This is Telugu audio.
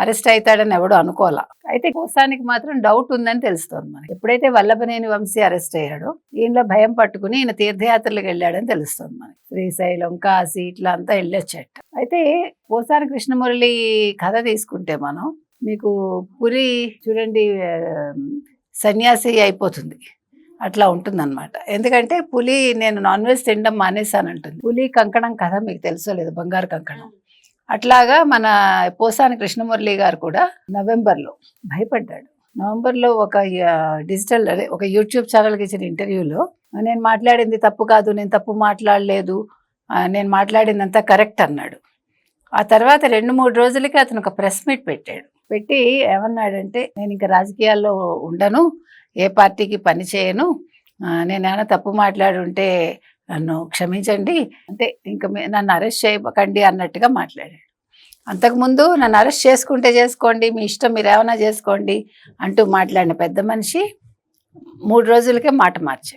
అరెస్ట్ అవుతాడని ఎవడు అనుకోవాలా. అయితే పోసానికి మాత్రం డౌట్ ఉందని తెలుస్తోంది మనకి. ఎప్పుడైతే వల్లభనేని వంశీ అరెస్ట్ అయ్యాడో ఈయనలో భయం పట్టుకుని ఈయన తీర్థయాత్రలకు వెళ్ళాడని తెలుస్తోంది మనకి. శ్రీశైలం, కాశీ ఇట్లా అంతా వెళ్ళొచ్చట. అయితే పోసాని కృష్ణమురళి కథ తీసుకుంటే మనం, మీకు పులి చూడండి సన్యాసి అయిపోతుంది, అట్లా ఉంటుందన్నమాట. ఎందుకంటే పులి నేను నాన్ వెజ్ తినడం మానేసానంటుంది. పులి కంకణం కథ మీకు తెలుసో లేదు, బంగారు కంకణం. అట్లాగా మన పోసాని కృష్ణమురళి గారు కూడా నవంబర్లో భయపడ్డాడు. నవంబర్లో ఒక డిజిటల్ ఒక యూట్యూబ్ ఛానల్కి ఇచ్చిన ఇంటర్వ్యూలో, నేను మాట్లాడింది తప్పు కాదు, నేను తప్పు మాట్లాడలేదు, నేను మాట్లాడిందంతా కరెక్ట్ అన్నాడు. ఆ తర్వాత 2-3 రోజులకి అతను ఒక ప్రెస్ మీట్ పెట్టి ఏమన్నాడంటే, నేను ఇంకా రాజకీయాల్లో ఉండను, ఏ పార్టీకి పని చేయను, నేను ఏమైనా తప్పు మాట్లాడి ఉంటే నన్ను క్షమించండి, అంటే ఇంకా నన్ను అరెస్ట్ చేయకండి అన్నట్టుగా మాట్లాడాడు. అంతకుముందు నన్ను అరెస్ట్ చేసుకుంటే చేసుకోండి, మీ ఇష్టం, మీరు ఏమైనా చేసుకోండి అంటూ మాట్లాడిన పెద్ద మనిషి 3 రోజులకే మాట మార్చాడు.